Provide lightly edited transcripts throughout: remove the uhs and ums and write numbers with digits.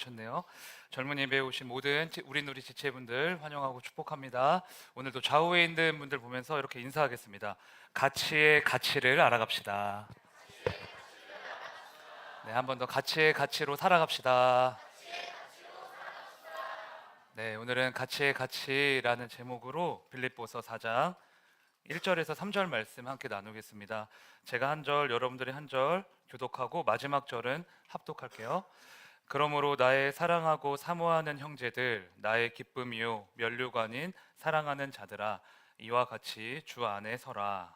오셨네요. 젊은 예배에 오신 모든 우리 지체분들 환영하고 축복합니다. 오늘도 좌우에 있는 분들 보면서 이렇게 인사하겠습니다. 가치의 가치를 알아갑시다. 네, 한 번 더 가치의 가치로 살아갑시다. 네, 오늘은 가치의 가치라는 제목으로 빌립보서 4장 1절에서 3절 말씀 함께 나누겠습니다. 제가 한 절, 여러분들이 한 절 교독하고 마지막 절은 합독할게요. 그러므로 나의 사랑하고 사모하는 형제들, 나의 기쁨이요 면류관인 사랑하는 자들아, 이와 같이 주 안에 서라.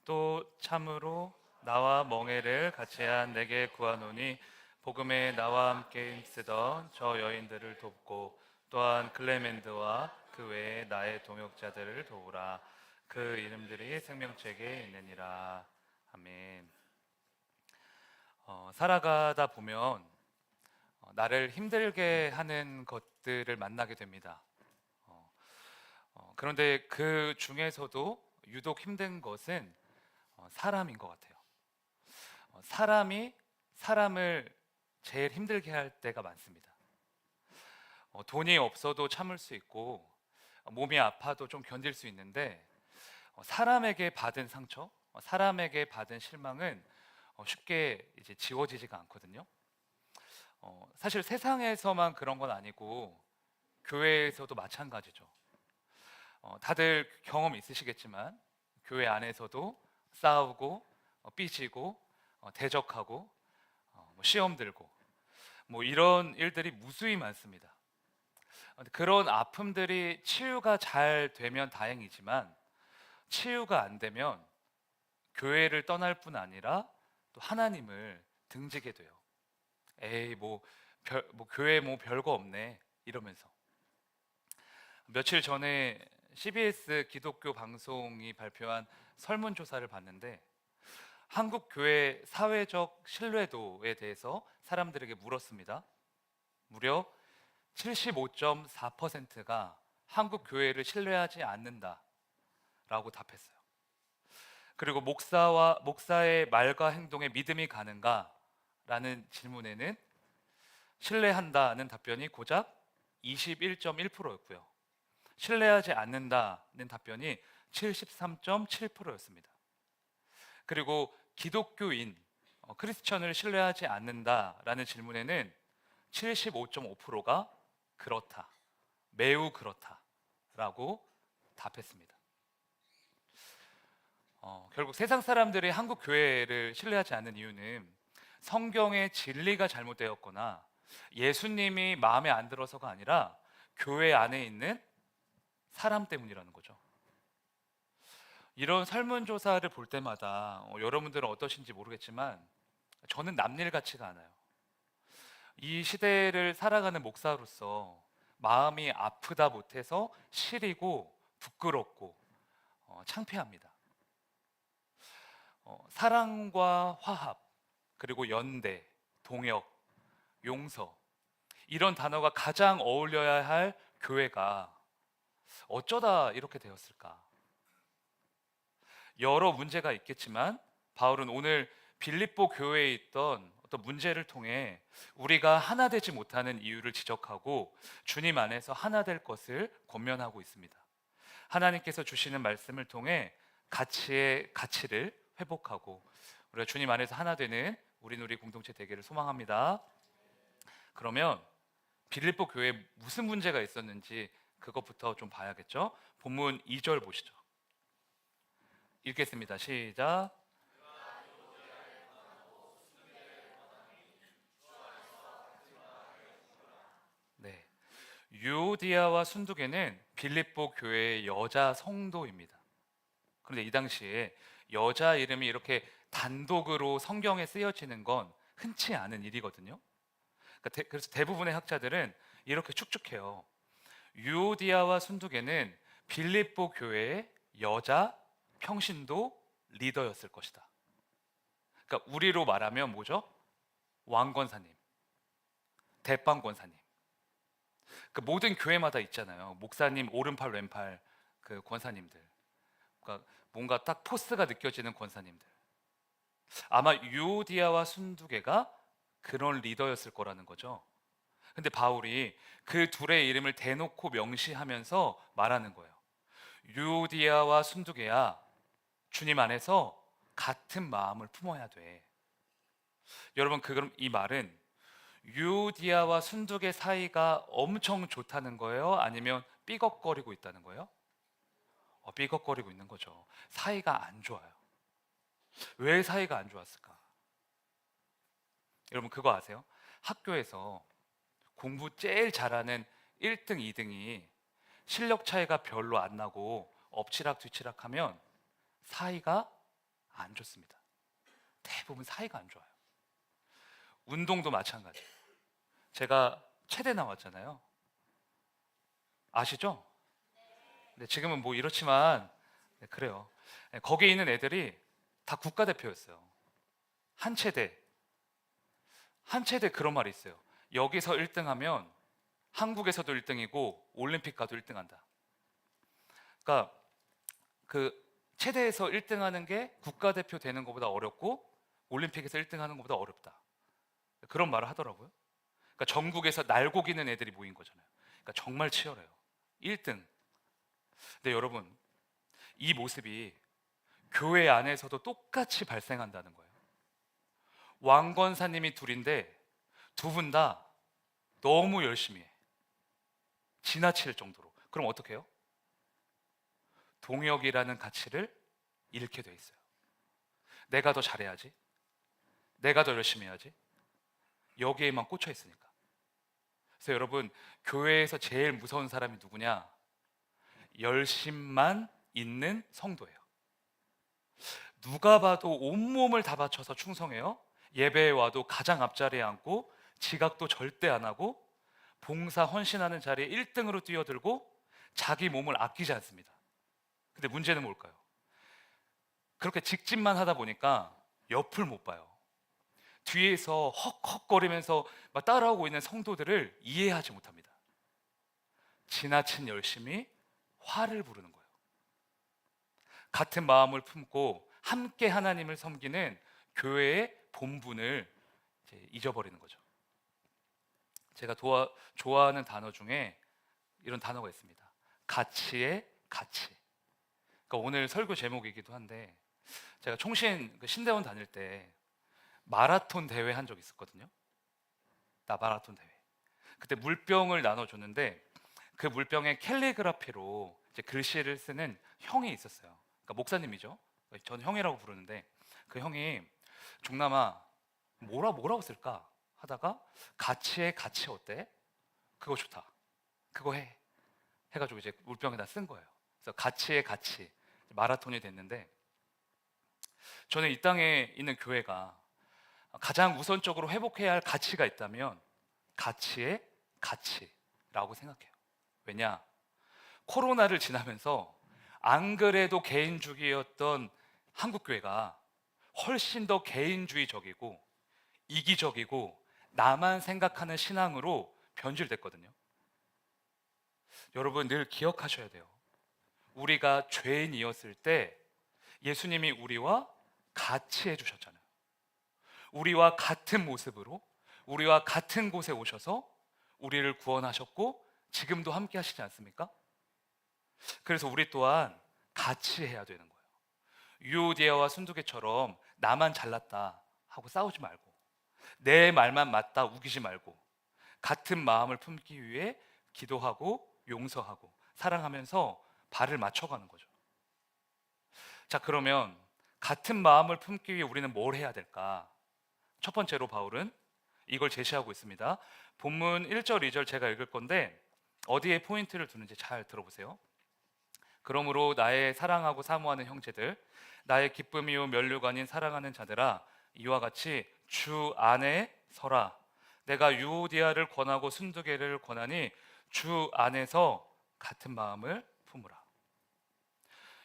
또 참으로 나와 멍에를 같이 한 내게 구하노니, 복음에 나와 함께 힘쓰던 저 여인들을 돕고 또한 클레멘드와 그 외에 나의 동역자들을 도우라. 그 이름들이 생명책에 있느니라. 아멘. 살아가다 보면 나를 힘들게 하는 것들을 만나게 됩니다. 어, 그런데 그 중에서도 유독 힘든 것은 사람인 것 같아요. 사람이 사람을 제일 힘들게 할 때가 많습니다. 돈이 없어도 참을 수 있고 몸이 아파도 좀 견딜 수 있는데 사람에게 받은 상처, 사람에게 받은 실망은 쉽게 이제 지워지지가 않거든요. 사실 세상에서만 그런 건 아니고 교회에서도 마찬가지죠. 다들 경험 있으시겠지만 교회 안에서도 싸우고 삐지고 대적하고 뭐 시험 들고 뭐 이런 일들이 무수히 많습니다. 그런 아픔들이 치유가 잘 되면 다행이지만 치유가 안 되면 교회를 떠날 뿐 아니라 또 하나님을 등지게 돼요. 에이 뭐 교회 뭐 별거 없네 이러면서. 며칠 전에 CBS 기독교 방송이 발표한 설문조사를 봤는데 한국 교회 사회적 신뢰도에 대해서 사람들에게 물었습니다. 무려 75.4%가 한국 교회를 신뢰하지 않는다라고 답했어요. 그리고 목사의 말과 행동에 믿음이 가는가라는 질문에는 신뢰한다는 답변이 고작 21.1%였고요. 신뢰하지 않는다는 답변이 73.7%였습니다. 그리고 기독교인, 크리스천을 신뢰하지 않는다라는 질문에는 75.5%가 그렇다, 매우 그렇다라고 답했습니다. 결국 세상 사람들이 한국 교회를 신뢰하지 않는 이유는 성경의 진리가 잘못되었거나 예수님이 마음에 안 들어서가 아니라 교회 안에 있는 사람 때문이라는 거죠. 이런 설문조사를 볼 때마다 여러분들은 어떠신지 모르겠지만 저는 남일 같지가 않아요. 이 시대를 살아가는 목사로서 마음이 아프다 못해서 시리고 부끄럽고 창피합니다. 사랑과 화합, 그리고 연대, 동역, 용서, 이런 단어가 가장 어울려야 할 교회가 어쩌다 이렇게 되었을까? 여러 문제가 있겠지만 바울은 오늘 빌립보 교회에 있던 어떤 문제를 통해 우리가 하나 되지 못하는 이유를 지적하고 주님 안에서 하나 될 것을 권면하고 있습니다. 하나님께서 주시는 말씀을 통해 가치의 가치를 회복하고 우리가 주님 안에서 하나 되는 우리 공동체 되기를 소망합니다. 그러면 빌립보 교회에 무슨 문제가 있었는지 그것부터 좀 봐야겠죠? 본문 2절 보시죠. 읽겠습니다. 시작. 네. 유오디아와 순두계는 빌립보 교회의 여자 성도입니다. 그런데 이 당시에 여자 이름이 이렇게 단독으로 성경에 쓰여지는 건 흔치 않은 일이거든요. 그래서 대부분의 학자들은 이렇게 축축해요. 유오디아와 순두계는 빌립보 교회의 여자 평신도 리더였을 것이다. 그러니까 우리로 말하면 뭐죠? 왕권사님, 대빵권사님. 그 모든 교회마다 있잖아요. 목사님 오른팔 왼팔 그 권사님들. 그러니까 뭔가 딱 포스가 느껴지는 권사님들. 아마 유오디아와 순두개가 그런 리더였을 거라는 거죠. 근데 바울이 그 둘의 이름을 대놓고 명시하면서 말하는 거예요. 유오디아와 순두개야, 주님 안에서 같은 마음을 품어야 돼. 여러분, 그럼 이 말은 유오디아와 순두개 사이가 엄청 좋다는 거예요? 아니면 삐걱거리고 있다는 거예요? 삐걱거리고 있는 거죠. 사이가 안 좋아요. 왜 사이가 안 좋았을까? 여러분, 그거 아세요? 학교에서 공부 제일 잘하는 1등, 2등이 실력 차이가 별로 안 나고 엎치락 뒤치락 하면 사이가 안 좋습니다. 대부분 사이가 안 좋아요. 운동도 마찬가지. 제가 체대 나왔잖아요. 아시죠? 네, 지금은 뭐 이렇지만 네, 그래요. 네, 거기에 있는 애들이 다 국가대표였어요. 한 체대. 한 체대 그런 말이 있어요. 여기서 1등 하면 한국에서도 1등이고 올림픽 가도 1등 한다. 그러니까 그 체대에서 1등 하는 게 국가대표 되는 것보다 어렵고 올림픽에서 1등 하는 것보다 어렵다. 그런 말을 하더라고요. 그러니까 전국에서 날고기는 애들이 모인 거잖아요. 그러니까 정말 치열해요. 1등. 근데 여러분, 이 모습이 교회 안에서도 똑같이 발생한다는 거예요. 왕권사님이 둘인데 두 분 다 너무 열심히 해. 지나칠 정도로. 그럼 어떻게 해요? 동역이라는 가치를 잃게 돼 있어요. 내가 더 잘해야지. 내가 더 열심히 해야지. 여기에만 꽂혀 있으니까. 그래서 여러분, 교회에서 제일 무서운 사람이 누구냐? 열심만 있는 성도예요. 누가 봐도 온몸을 다 바쳐서 충성해요. 예배에 와도 가장 앞자리에 앉고 지각도 절대 안 하고 봉사 헌신하는 자리에 1등으로 뛰어들고 자기 몸을 아끼지 않습니다. 근데 문제는 뭘까요? 그렇게 직진만 하다 보니까 옆을 못 봐요. 뒤에서 헉헉거리면서 막 따라오고 있는 성도들을 이해하지 못합니다. 지나친 열심이 화를 부르는 거예요. 같은 마음을 품고 함께 하나님을 섬기는 교회의 본분을 이제 잊어버리는 거죠. 제가 좋아하는 단어 중에 이런 단어가 있습니다. 가치의 가치. 그러니까 오늘 설교 제목이기도 한데, 제가 총신 신대원 다닐 때 마라톤 대회 한 적 있었거든요. 나 마라톤 대회. 그때 물병을 나눠줬는데 그 물병에 캘리그라피로 이제 글씨를 쓰는 형이 있었어요. 그러니까 목사님이죠. 전 형이라고 부르는데 그 형이 종남아 뭐라고 쓸까 하다가 가치의 가치 어때? 그거 좋다. 그거 해. 해가지고 이제 물병에다 쓴 거예요. 그래서 가치의 가치 마라톤이 됐는데, 저는 이 땅에 있는 교회가 가장 우선적으로 회복해야 할 가치가 있다면 가치의 가치라고 생각해요. 왜냐? 코로나를 지나면서 안 그래도 개인주의였던 한국교회가 훨씬 더 개인주의적이고 이기적이고 나만 생각하는 신앙으로 변질됐거든요. 여러분, 늘 기억하셔야 돼요. 우리가 죄인이었을 때 예수님이 우리와 같이 해주셨잖아요. 우리와 같은 모습으로 우리와 같은 곳에 오셔서 우리를 구원하셨고 지금도 함께 하시지 않습니까? 그래서 우리 또한 같이 해야 되는 거예요. 유오디아와 순두개처럼 나만 잘났다 하고 싸우지 말고, 내 말만 맞다 우기지 말고, 같은 마음을 품기 위해 기도하고 용서하고 사랑하면서 발을 맞춰가는 거죠. 자, 그러면 같은 마음을 품기 위해 우리는 뭘 해야 될까? 첫 번째로 바울은 이걸 제시하고 있습니다. 본문 1절, 2절 제가 읽을 건데 어디에 포인트를 두는지 잘 들어보세요. 그러므로 나의 사랑하고 사모하는 형제들, 나의 기쁨이요 면류관인 사랑하는 자들아, 이와 같이 주 안에 서라. 내가 유오디아를 권하고 순두개를 권하니 주 안에서 같은 마음을 품으라.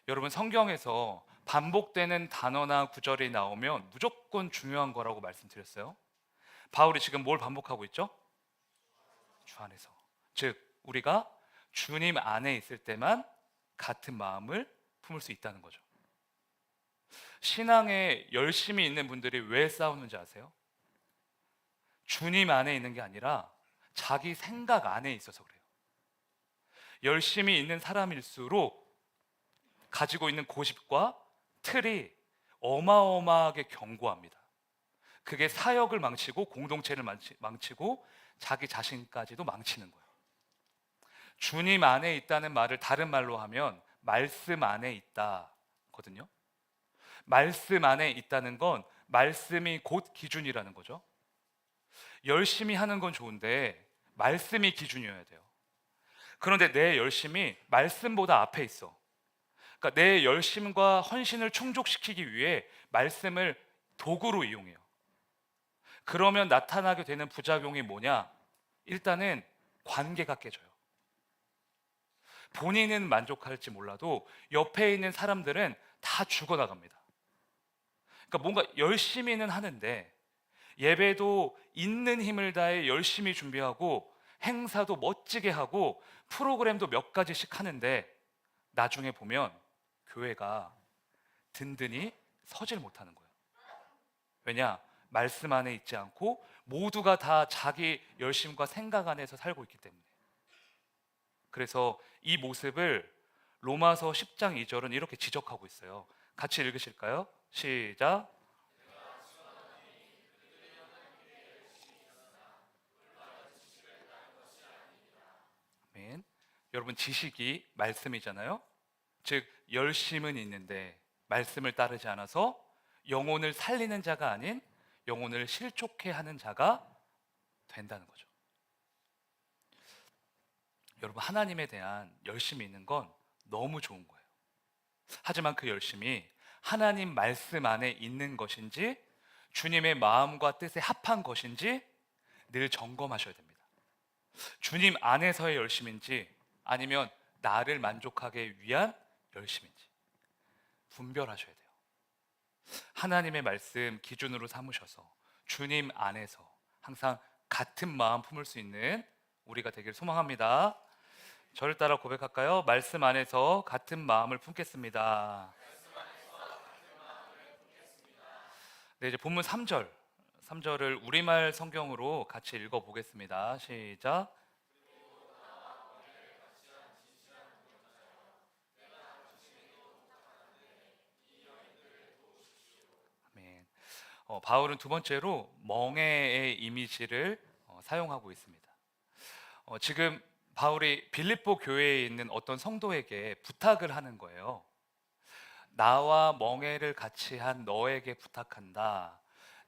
여러분, 성경에서 반복되는 단어나 구절이 나오면 무조건 중요한 거라고 말씀드렸어요. 바울이 지금 뭘 반복하고 있죠? 주 안에서. 즉, 우리가 주님 안에 있을 때만 같은 마음을 품을 수 있다는 거죠. 신앙에 열심히 있는 분들이 왜 싸우는지 아세요? 주님 안에 있는 게 아니라 자기 생각 안에 있어서 그래요. 열심히 있는 사람일수록 가지고 있는 고집과 틀이 어마어마하게 견고합니다. 그게 사역을 망치고 공동체를 망치고 자기 자신까지도 망치는 거예요. 주님 안에 있다는 말을 다른 말로 하면 말씀 안에 있다거든요. 말씀 안에 있다는 건 말씀이 곧 기준이라는 거죠. 열심히 하는 건 좋은데 말씀이 기준이어야 돼요. 그런데 내 열심이 말씀보다 앞에 있어. 그러니까 내 열심과 헌신을 충족시키기 위해 말씀을 도구로 이용해요. 그러면 나타나게 되는 부작용이 뭐냐? 일단은 관계가 깨져요. 본인은 만족할지 몰라도 옆에 있는 사람들은 다 죽어나갑니다. 그러니까 뭔가 열심히는 하는데 예배도 있는 힘을 다해 열심히 준비하고 행사도 멋지게 하고 프로그램도 몇 가지씩 하는데 나중에 보면 교회가 든든히 서질 못하는 거예요. 왜냐? 말씀 안에 있지 않고 모두가 다 자기 열심과 생각 안에서 살고 있기 때문에. 그래서 이 모습을 로마서 10장 2절은 이렇게 지적하고 있어요. 같이 읽으실까요? 시작. 아멘. 여러분, 지식이 말씀이잖아요. 즉 열심은 있는데 말씀을 따르지 않아서 영혼을 살리는 자가 아닌 영혼을 실족해 하는 자가 된다는 거죠. 여러분, 하나님에 대한 열심이 있는 건 너무 좋은 거예요. 하지만 그 열심이 하나님 말씀 안에 있는 것인지 주님의 마음과 뜻에 합한 것인지 늘 점검하셔야 됩니다. 주님 안에서의 열심인지 아니면 나를 만족하기 위한 열심인지 분별하셔야 돼요. 하나님의 말씀 기준으로 삼으셔서 주님 안에서 항상 같은 마음 품을 수 있는 우리가 되길 소망합니다. 저를 따라 고백할까요? 말씀 안에서 같은 마음을 품겠습니다. 네, 이제 본문 3절을 우리말 성경으로 같이 읽어보겠습니다. 시작. 아멘. 바울은 두 번째로 멍에의 이미지를 사용하고 있습니다. 지금 바울이 빌립보 교회에 있는 어떤 성도에게 부탁을 하는 거예요. 나와 멍에를 같이 한 너에게 부탁한다.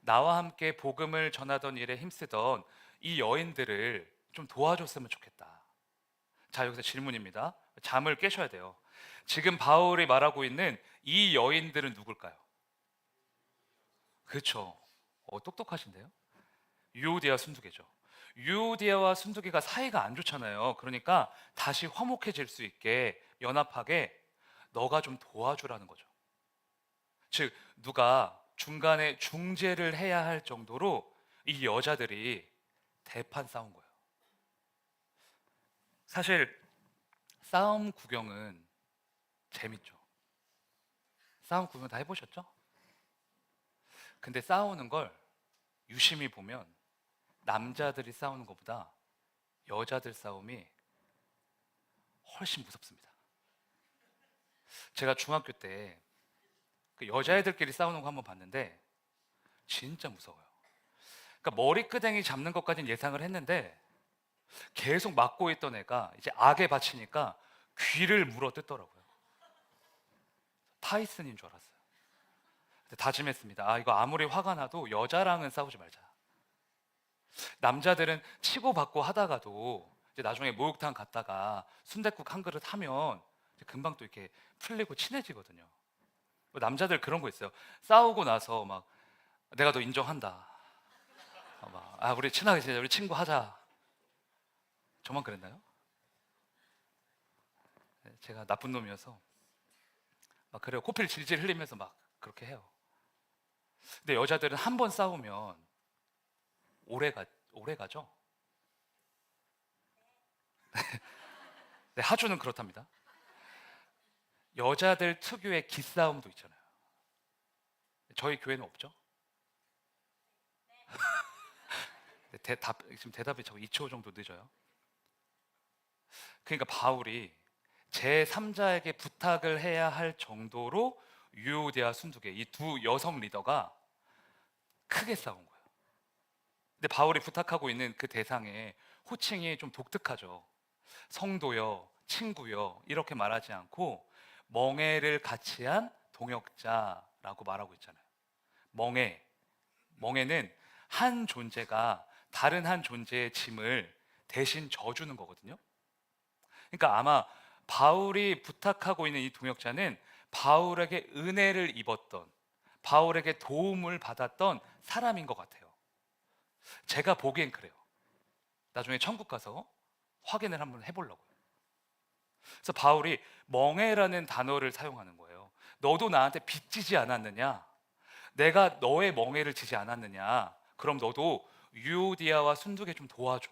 나와 함께 복음을 전하던 일에 힘쓰던 이 여인들을 좀 도와줬으면 좋겠다. 자, 여기서 질문입니다. 잠을 깨셔야 돼요. 지금 바울이 말하고 있는 이 여인들은 누굴까요? 그렇죠. 똑똑하신데요. 유오디아 순두개죠. 유오디아와 순두개가 사이가 안 좋잖아요. 그러니까 다시 화목해질 수 있게 연합하게 너가 좀 도와주라는 거죠. 즉 누가 중간에 중재를 해야 할 정도로 이 여자들이 대판 싸운 거예요. 사실 싸움 구경은 재밌죠. 싸움 구경 다 해보셨죠? 근데 싸우는 걸 유심히 보면 남자들이 싸우는 것보다 여자들 싸움이 훨씬 무섭습니다. 제가 중학교 때 그 여자애들끼리 싸우는 거 한번 봤는데 진짜 무서워요. 그러니까 머리끄댕이 잡는 것까지는 예상을 했는데 계속 막고 있던 애가 이제 악에 바치니까 귀를 물어 뜯더라고요. 타이슨인 줄 알았어요. 다짐했습니다. 이거 아무리 화가 나도 여자랑은 싸우지 말자. 남자들은 치고받고 하다가도 이제 나중에 목욕탕 갔다가 순댓국 한 그릇 하면 금방 또 이렇게 풀리고 친해지거든요. 남자들 그런 거 있어요. 싸우고 나서 막 내가 너 인정한다. 우리 친하게 지내자. 우리 친구 하자. 저만 그랬나요? 제가 나쁜 놈이어서 막 그래요. 코피를 질질 흘리면서 막 그렇게 해요. 근데 여자들은 한 번 싸우면 오래 가죠? 네, 하주는 그렇답니다. 여자들 특유의 기싸움도 있잖아요. 저희 교회는 없죠? 지금 대답이 저 2초 정도 늦어요. 그러니까 바울이 제3자에게 부탁을 해야 할 정도로 유오디아 순두계 이 두 여성 리더가 크게 싸운 거예요. 근데 바울이 부탁하고 있는 그 대상의 호칭이 좀 독특하죠. 성도여, 친구여 이렇게 말하지 않고 멍에를 같이 한 동역자라고 말하고 있잖아요. 멍에는 한 존재가 다른 한 존재의 짐을 대신 져주는 거거든요. 그러니까 아마 바울이 부탁하고 있는 이 동역자는 바울에게 은혜를 입었던, 바울에게 도움을 받았던 사람인 것 같아요. 제가 보기엔 그래요. 나중에 천국 가서 확인을 한번 해보려고요. 그래서 바울이 멍에라는 단어를 사용하는 거예요. 너도 나한테 빚지지 않았느냐? 내가 너의 멍에를 지지 않았느냐? 그럼 너도 유오디아와 순두계 좀 도와줘.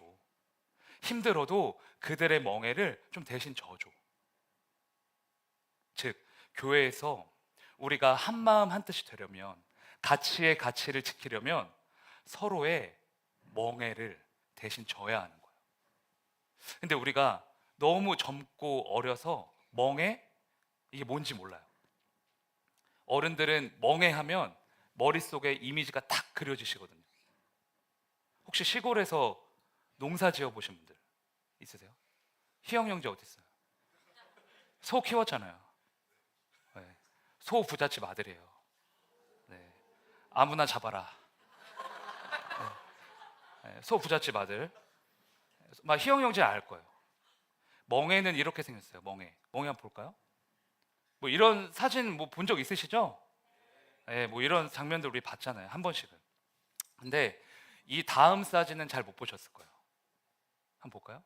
힘들어도 그들의 멍에를 좀 대신 져줘. 즉, 교회에서 우리가 한 마음 한 뜻이 되려면, 가치의 가치를 지키려면 서로의 멍에를 대신 져야 하는 거예요. 근데 우리가 너무 젊고 어려서 멍에 이게 뭔지 몰라요. 어른들은 멍해하면 머릿속에 이미지가 딱 그려지시거든요. 혹시 시골에서 농사 지어 보신 분들 있으세요? 희영 형제 어디 있어요? 소 키웠잖아요. 네. 소 부잣집 아들이에요. 네. 아무나 잡아라. 네. 소 부잣집 아들. 막 희영 형제 알 거예요. 멍에는 이렇게 생겼어요. 멍에 한번 볼까요? 뭐 이런 사진 뭐 본 적 있으시죠? 네, 뭐 이런 장면들 우리 봤잖아요. 한 번씩은. 근데 이 다음 사진은 잘 못 보셨을 거예요. 한번 볼까요?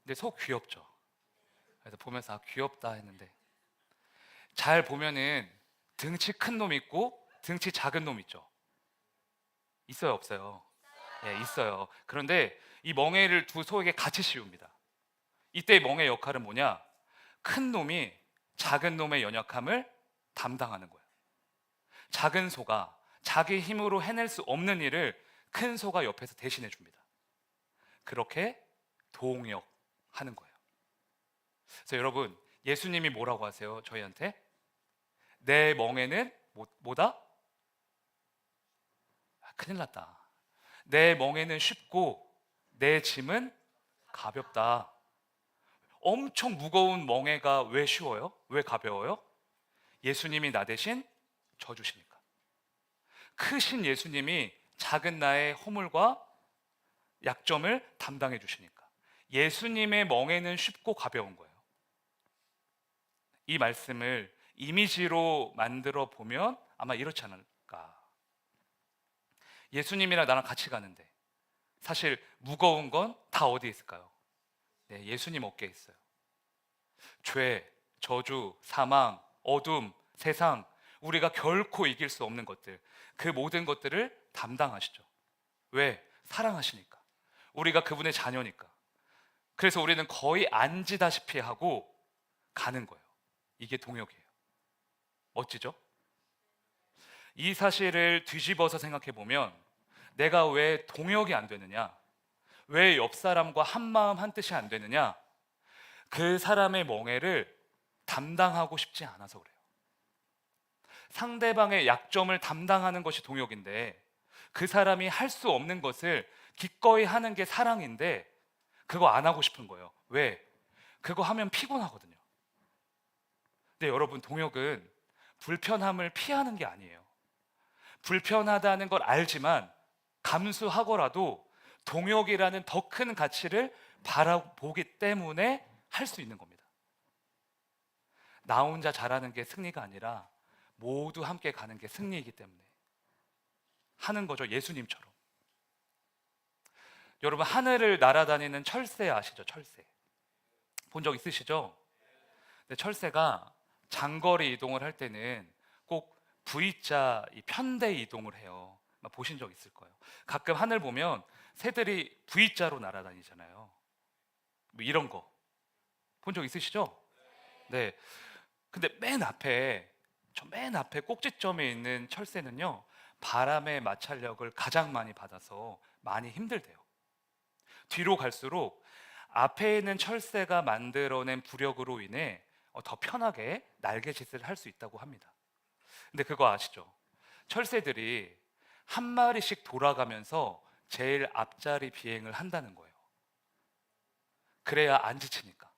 근데 소 귀엽죠? 그래서 보면서 아, 귀엽다 했는데 잘 보면은 등치 큰 놈 있고 등치 작은 놈 있죠? 있어요, 없어요? 네, 있어요. 그런데 이 멍에를 두 소에게 같이 씌웁니다. 이때 멍의 역할은 뭐냐? 큰 놈이 작은 놈의 연약함을 담당하는 거예요. 작은 소가 자기 힘으로 해낼 수 없는 일을 큰 소가 옆에서 대신해 줍니다. 그렇게 동역하는 거예요. 그래서 여러분, 예수님이 뭐라고 하세요? 저희한테 내 멍에는 뭐다? 아, 큰일 났다. 내 멍에는 쉽고 내 짐은 가볍다. 엄청 무거운 멍에가 왜 쉬워요? 왜 가벼워요? 예수님이 나 대신 져주시니까. 크신 예수님이 작은 나의 허물과 약점을 담당해 주시니까. 예수님의 멍에는 쉽고 가벼운 거예요. 이 말씀을 이미지로 만들어 보면 아마 이렇지 않을까. 예수님이랑 나랑 같이 가는데 사실 무거운 건 다 어디에 있을까요? 네, 예수님 어깨에 있어요. 죄, 저주, 사망, 어둠, 세상, 우리가 결코 이길 수 없는 것들, 그 모든 것들을 담당하시죠. 왜? 사랑하시니까. 우리가 그분의 자녀니까. 그래서 우리는 거의 안 지다시피 하고 가는 거예요. 이게 동역이에요. 멋지죠? 이 사실을 뒤집어서 생각해 보면 내가 왜 동역이 안 되느냐? 왜 옆 사람과 한 마음 한 뜻이 안 되느냐? 그 사람의 멍에를 담당하고 싶지 않아서 그래요. 상대방의 약점을 담당하는 것이 동역인데 그 사람이 할 수 없는 것을 기꺼이 하는 게 사랑인데 그거 안 하고 싶은 거예요. 왜? 그거 하면 피곤하거든요. 근데 여러분, 동역은 불편함을 피하는 게 아니에요. 불편하다는 걸 알지만 감수하고라도 동역이라는 더 큰 가치를 바라보기 때문에 할 수 있는 겁니다. 나 혼자 잘하는 게 승리가 아니라 모두 함께 가는 게 승리이기 때문에 하는 거죠. 예수님처럼. 여러분, 하늘을 날아다니는 철새 아시죠? 철새 본 적 있으시죠? 근데 철새가 장거리 이동을 할 때는 꼭 V자 이 편대 이동을 해요. 보신 적 있을 거예요. 가끔 하늘 보면 새들이 V자로 날아다니잖아요. 뭐 이런 거 본 적 있으시죠? 네. 근데 맨 앞에 꼭지점에 있는 철새는요, 바람의 마찰력을 가장 많이 받아서 많이 힘들대요. 뒤로 갈수록 앞에 있는 철새가 만들어낸 부력으로 인해 더 편하게 날개짓을 할 수 있다고 합니다. 근데 그거 아시죠? 철새들이 한 마리씩 돌아가면서 제일 앞자리 비행을 한다는 거예요. 그래야 안 지치니까.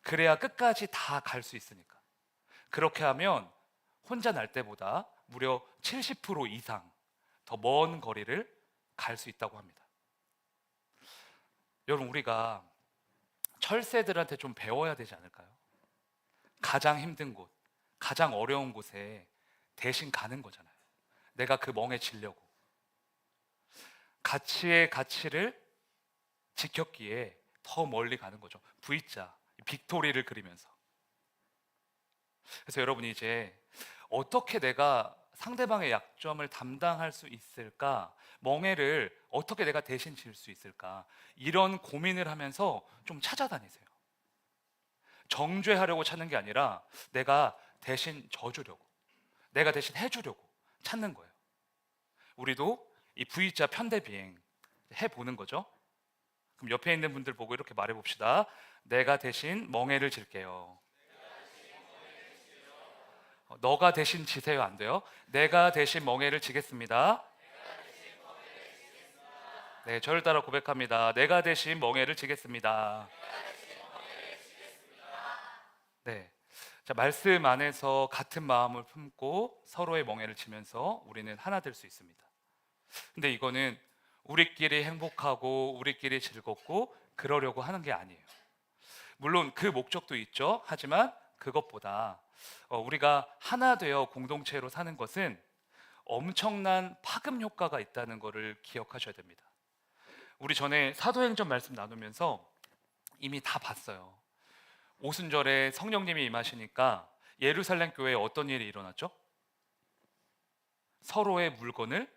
그래야 끝까지 다 갈 수 있으니까. 그렇게 하면 혼자 날 때보다 무려 70% 이상 더 먼 거리를 갈 수 있다고 합니다. 여러분, 우리가 철새들한테 좀 배워야 되지 않을까요? 가장 힘든 곳, 가장 어려운 곳에 대신 가는 거잖아요. 내가 그 멍에 지려고. 가치의 가치를 지켰기에 더 멀리 가는 거죠. V자, 빅토리를 그리면서. 그래서 여러분이 이제 어떻게 내가 상대방의 약점을 담당할 수 있을까? 멍해를 어떻게 내가 대신 질 수 있을까? 이런 고민을 하면서 좀 찾아다니세요. 정죄하려고 찾는 게 아니라 내가 대신 져주려고, 내가 대신 해주려고 찾는 거예요. 우리도 이 V자 편대 비행 해보는 거죠. 그럼 옆에 있는 분들 보고 이렇게 말해봅시다. 내가 대신 멍해를 질게요. 너가 대신 지세요. 안 돼요. 내가 대신 멍해를 지겠습니다. 네, 저를 따라 고백합니다. 내가 대신 멍해를 지겠습니다. 네. 자, 말씀 안에서 같은 마음을 품고 서로의 멍해를 지면서 우리는 하나 될 수 있습니다. 근데 이거는 우리끼리 행복하고 우리끼리 즐겁고 그러려고 하는 게 아니에요. 물론 그 목적도 있죠. 하지만 그것보다 우리가 하나 되어 공동체로 사는 것은 엄청난 파급 효과가 있다는 것을 기억하셔야 됩니다. 우리 전에 사도행전 말씀 나누면서 이미 다 봤어요. 오순절에 성령님이 임하시니까 예루살렘 교회에 어떤 일이 일어났죠? 서로의 물건을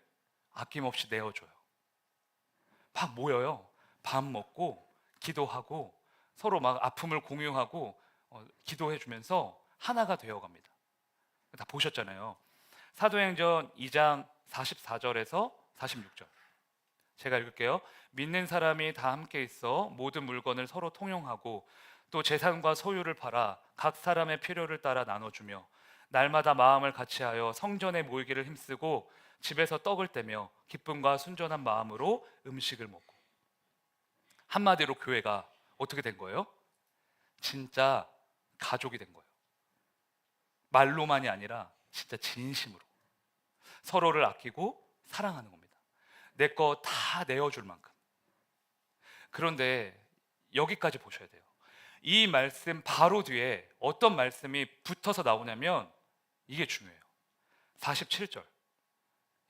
아낌없이 내어줘요. 막 모여요. 밥 먹고 기도하고 서로 막 아픔을 공유하고 기도해주면서 하나가 되어갑니다. 다 보셨잖아요. 사도행전 2장 44절에서 46절. 제가 읽을게요. 믿는 사람이 다 함께 있어 모든 물건을 서로 통용하고 또 재산과 소유를 팔아 각 사람의 필요를 따라 나눠주며 날마다 마음을 같이하여 성전에 모이기를 힘쓰고 집에서 떡을 떼며 기쁨과 순전한 마음으로 음식을 먹고. 한마디로 교회가 어떻게 된 거예요? 진짜 가족이 된 거예요. 말로만이 아니라 진짜 진심으로 서로를 아끼고 사랑하는 겁니다. 내 거 다 내어줄 만큼. 그런데 여기까지 보셔야 돼요. 이 말씀 바로 뒤에 어떤 말씀이 붙어서 나오냐면 이게 중요해요. 47절.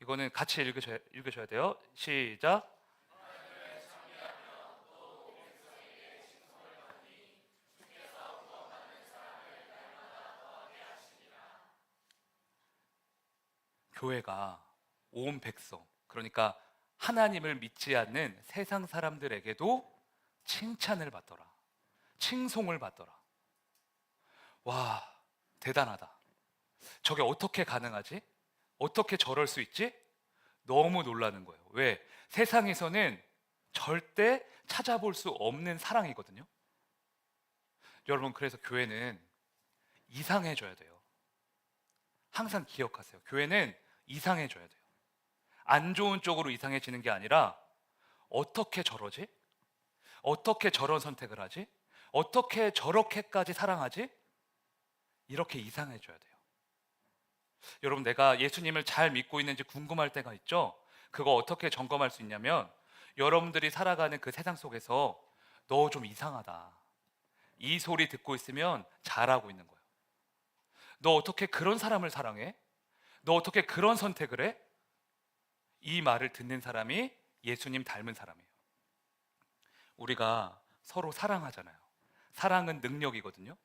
이거는 같이 읽으셔야 돼요. 시작. 교회가 온 백성, 그러니까 하나님을 믿지 않는 세상 사람들에게도 칭찬을 받더라. 칭송을 받더라. 와, 대단하다. 저게 어떻게 가능하지? 어떻게 저럴 수 있지? 너무 놀라는 거예요. 왜? 세상에서는 절대 찾아볼 수 없는 사랑이거든요. 여러분, 그래서 교회는 이상해져야 돼요. 항상 기억하세요. 교회는 이상해져야 돼요. 안 좋은 쪽으로 이상해지는 게 아니라 어떻게 저러지? 어떻게 저런 선택을 하지? 어떻게 저렇게까지 사랑하지? 이렇게 이상해져야 돼요. 여러분, 내가 예수님을 잘 믿고 있는지 궁금할 때가 있죠? 그거 어떻게 점검할 수 있냐면 여러분들이 살아가는 그 세상 속에서 너 좀 이상하다, 이 소리 듣고 있으면 잘하고 있는 거예요. 너 어떻게 그런 사람을 사랑해? 너 어떻게 그런 선택을 해? 이 말을 듣는 사람이 예수님 닮은 사람이에요. 우리가 서로 사랑하잖아요. 사랑은 능력이거든요.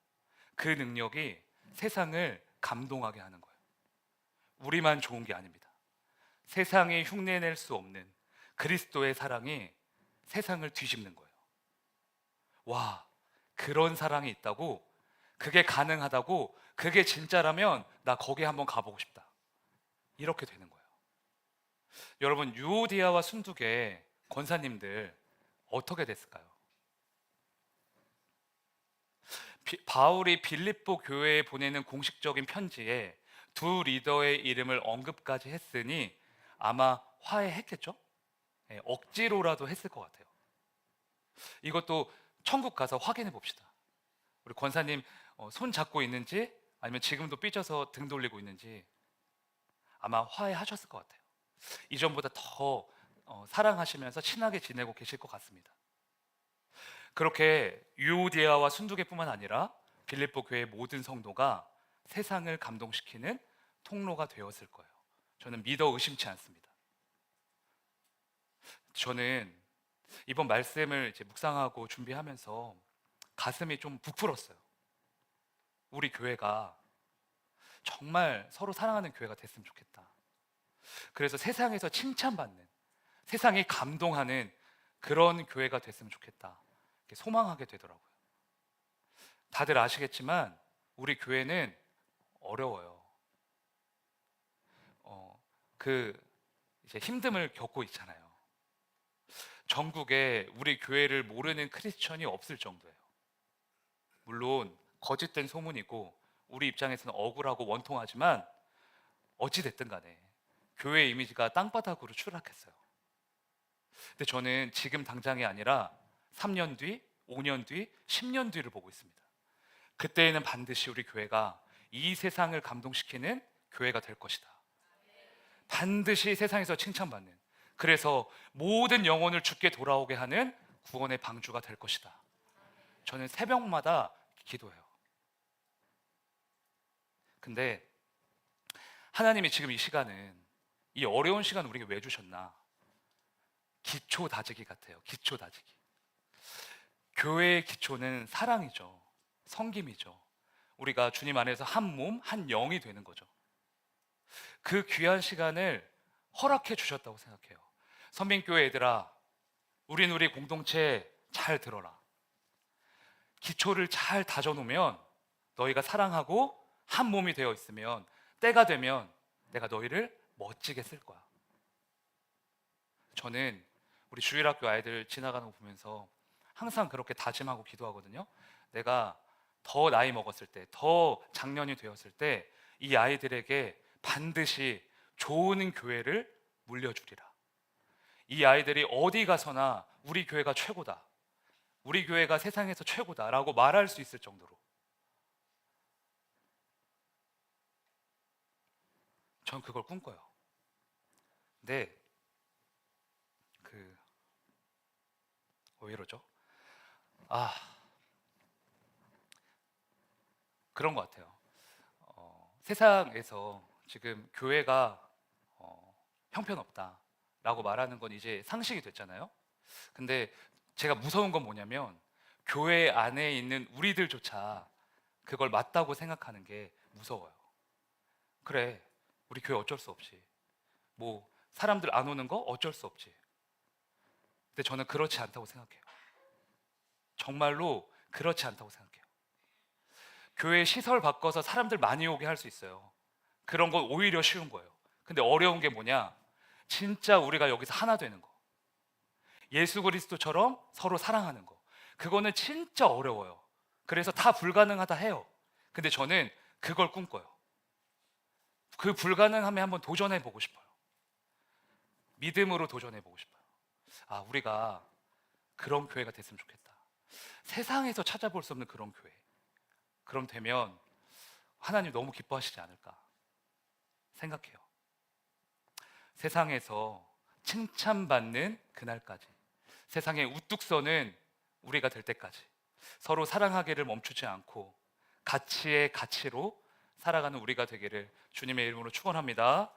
그 능력이 세상을 감동하게 하는 거예요. 우리만 좋은 게 아닙니다. 세상이 흉내낼 수 없는 그리스도의 사랑이 세상을 뒤집는 거예요. 와, 그런 사랑이 있다고 그게 가능하다고, 그게 진짜라면 나 거기 한번 가보고 싶다. 이렇게 되는 거예요. 여러분, 유오디아와 순두계 권사님들 어떻게 됐을까요? 바울이 빌립보 교회에 보내는 공식적인 편지에 두 리더의 이름을 언급까지 했으니 아마 화해했겠죠? 예, 억지로라도 했을 것 같아요. 이것도 천국 가서 확인해 봅시다. 우리 권사님 손 잡고 있는지, 아니면 지금도 삐져서 등 돌리고 있는지 아마 화해하셨을 것 같아요. 이전보다 더 사랑하시면서 친하게 지내고 계실 것 같습니다. 그렇게 유오디아와 순두계뿐만 아니라 빌립보 교회의 모든 성도가 세상을 감동시키는 통로가 되었을 거예요. 저는 믿어 의심치 않습니다. 저는 이번 말씀을 이제 묵상하고 준비하면서 가슴이 좀 부풀었어요. 우리 교회가 정말 서로 사랑하는 교회가 됐으면 좋겠다. 그래서 세상에서 칭찬받는, 세상이 감동하는 그런 교회가 됐으면 좋겠다, 이렇게 소망하게 되더라고요. 다들 아시겠지만 우리 교회는 어려워요. 그 이제 힘듦을 겪고 있잖아요. 전국에 우리 교회를 모르는 크리스천이 없을 정도예요. 물론 거짓된 소문이고 우리 입장에서는 억울하고 원통하지만 어찌 됐든 간에 교회 이미지가 땅바닥으로 추락했어요. 근데 저는 지금 당장이 아니라 3년 뒤, 5년 뒤, 10년 뒤를 보고 있습니다. 그때에는 반드시 우리 교회가 이 세상을 감동시키는 교회가 될 것이다. 반드시 세상에서 칭찬받는, 그래서 모든 영혼을 주께 돌아오게 하는 구원의 방주가 될 것이다. 저는 새벽마다 기도해요. 근데 하나님이 지금 이 시간은, 이 어려운 시간 우리에게 왜 주셨나? 기초 다지기 같아요. 기초 다지기. 교회의 기초는 사랑이죠. 섬김이죠. 우리가 주님 안에서 한 몸, 한 영이 되는 거죠. 그 귀한 시간을 허락해 주셨다고 생각해요. 선민교회 애들아, 우리 공동체 잘 들어라. 기초를 잘 다져놓으면, 너희가 사랑하고 한 몸이 되어 있으면 때가 되면 내가 너희를 멋지게 쓸 거야. 저는 우리 주일학교 아이들 지나가는 거 보면서 항상 그렇게 다짐하고 기도하거든요. 내가 더 나이 먹었을 때, 더 장년이 되었을 때 이 아이들에게 반드시 좋은 교회를 물려주리라. 이 아이들이 어디 가서나 우리 교회가 최고다, 우리 교회가 세상에서 최고다라고 말할 수 있을 정도로. 전 그걸 꿈꿔요. 근데 왜 이러죠? 그런 것 같아요. 세상에서 지금 교회가 형편없다라고 말하는 건 이제 상식이 됐잖아요. 근데 제가 무서운 건 뭐냐면, 교회 안에 있는 우리들조차 그걸 맞다고 생각하는 게 무서워요. 그래, 우리 교회 어쩔 수 없지. 뭐 사람들 안 오는 거 어쩔 수 없지. 근데 저는 그렇지 않다고 생각해요. 정말로 그렇지 않다고 생각해요. 교회 시설 바꿔서 사람들 많이 오게 할 수 있어요. 그런 건 오히려 쉬운 거예요. 근데 어려운 게 뭐냐? 진짜 우리가 여기서 하나 되는 거. 예수 그리스도처럼 서로 사랑하는 거. 그거는 진짜 어려워요. 그래서 다 불가능하다 해요. 근데 저는 그걸 꿈꿔요. 그 불가능함에 한번 도전해 보고 싶어요. 믿음으로 도전해 보고 싶어요. 우리가 그런 교회가 됐으면 좋겠다. 세상에서 찾아볼 수 없는 그런 교회. 그럼 되면 하나님 너무 기뻐하시지 않을까 생각해요. 세상에서 칭찬받는 그날까지, 세상에 우뚝 서는 우리가 될 때까지 서로 사랑하기를 멈추지 않고 가치의 가치로 살아가는 우리가 되기를 주님의 이름으로 축원합니다.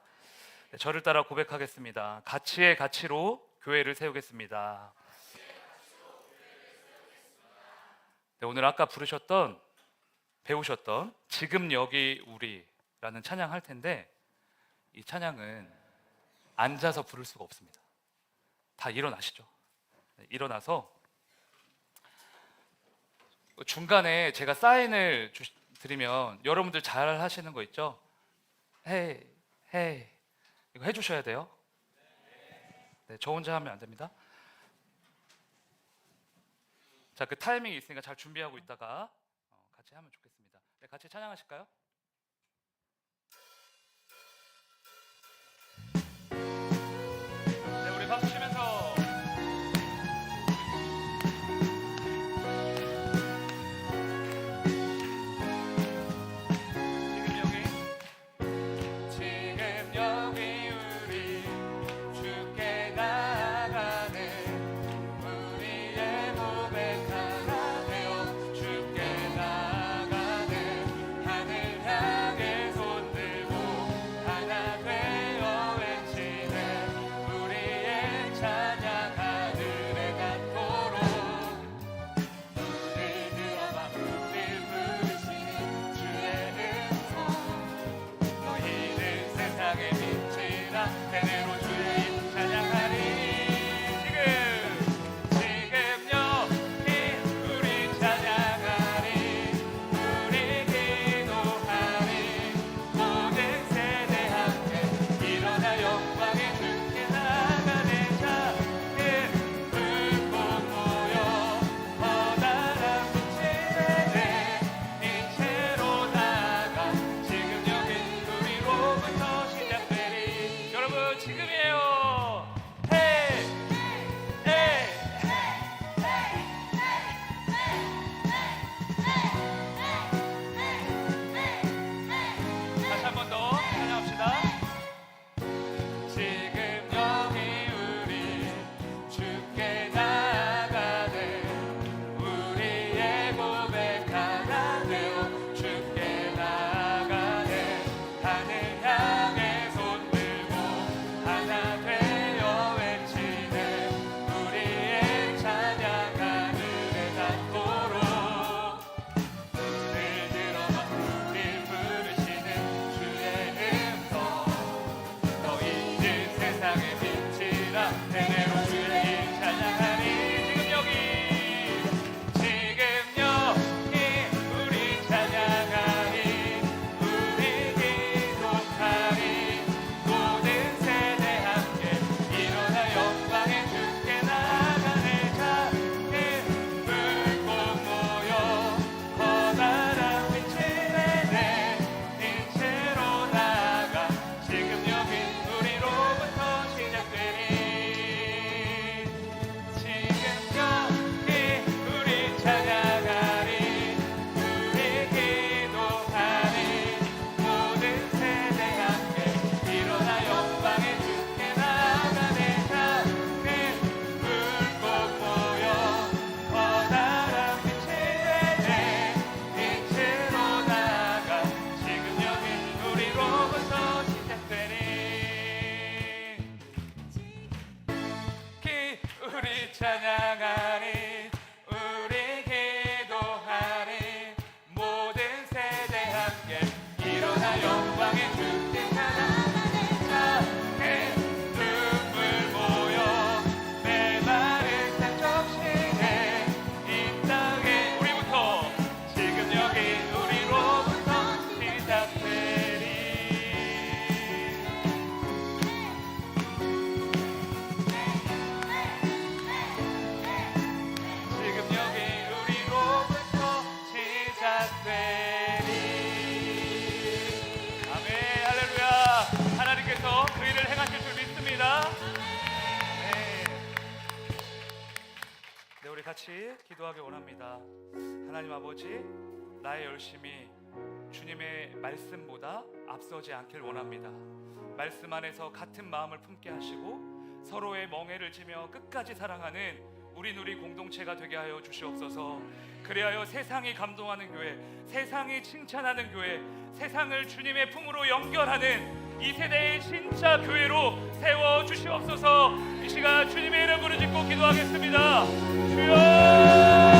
네, 저를 따라 고백하겠습니다. 가치의 가치로 교회를 세우겠습니다. 네, 오늘 아까 배우셨던 지금 여기 우리라는 찬양 할 텐데, 이 찬양은 앉아서 부를 수가 없습니다. 다 일어나시죠. 네, 일어나서 중간에 제가 사인을 드리면 여러분들 잘 하시는 거 있죠? 헤이 헤이 이거 해주셔야 돼요. 네, 저 혼자 하면 안 됩니다. 자, 그 타이밍이 있으니까 잘 준비하고 있다가 같이 하면 좋겠습니다. 네, 같이 찬양하실까요? 네, 우리 박수 치면서 지금 여기 우리 주께 나아가네. 우리의 고백 하나 되어 주께 나아가네. 하늘 향해 손 들고 하나 되어 외치네. 우리의 찬양 하늘에 닿도록 눈을 들어봐 우릴 부르시는 주의 음성. 너희는 세상의 빛이라 대대로 주의 이름 찬양하리. 지금 여기 우리 찬양하리. 우리 기도하리. 모든 세대 함께 일어나 영광의 주께 나가네. 작은 불꽃 모여 커다란 빛이 되네. 이체로 나아가 지금 여기 우리로부터 시작되리. 여러분 지금이에요. 헤이 헤이 다시 한 번 더 찬양합시다. 지금 여기 우리 주께 나아가네. 우리의 고백 하나 되어 주께 나아가네. 하늘 향해 손 들고 하나 되어 외치네. 우리의 찬양 하늘에 닿도록 눈을 들어봐 우릴 부르시는 주의 음성. 너희는 세상의 빛이라 대대로 주의 이름 찬양하리. 지금 여기 우리 찬양하리. 우리 기도하리. 모든 세대 함께 일어나 영광의 주께 나가네. 작은 불꽃 모여 커다란 빛이 되네. 이체로 나아가 지금 여기 우리로부터 시작되리. 지금 여기 우리 찬양하리. 우리 기도하리. 모든 세대 함께 일어나 영광의 주께 나가네. 작은 불꽃 모여 커다란 빛이 되네. 이체로 나아가 지금 여기 우리로부터 시작되리. 우리 찬양하리. 우리 기도하리. 모든 세대 함께 일어나 영광의 주께 나아가네. 작은 눈물 모여 메마른 땅 적시네. 이 땅에 우리부터 지금 여기 우리로부터 시작되리. 지금 여기 우리로부터 시작되리. 아멘 할렐루야. 하나님께서 그 일을 행하실 줄 믿습니다. 네. 네, 우리 같이 기도하기 원합니다. 하나님 아버지, 나의 열심이 주님의 말씀보다 앞서지 않길 원합니다. 말씀 안에서 같은 마음을 품게 하시고 서로의 멍에를 지며 끝까지 사랑하는 우리 공동체가 되게 하여 주시옵소서. 그리하여 세상이 감동하는 교회, 세상이 칭찬하는 교회, 세상을 주님의 품으로 연결하는 이 세대의 진짜 교회로 세워 주시옵소서. 이 시간 주님의 이름 부르짖고 기도하겠습니다. 주여.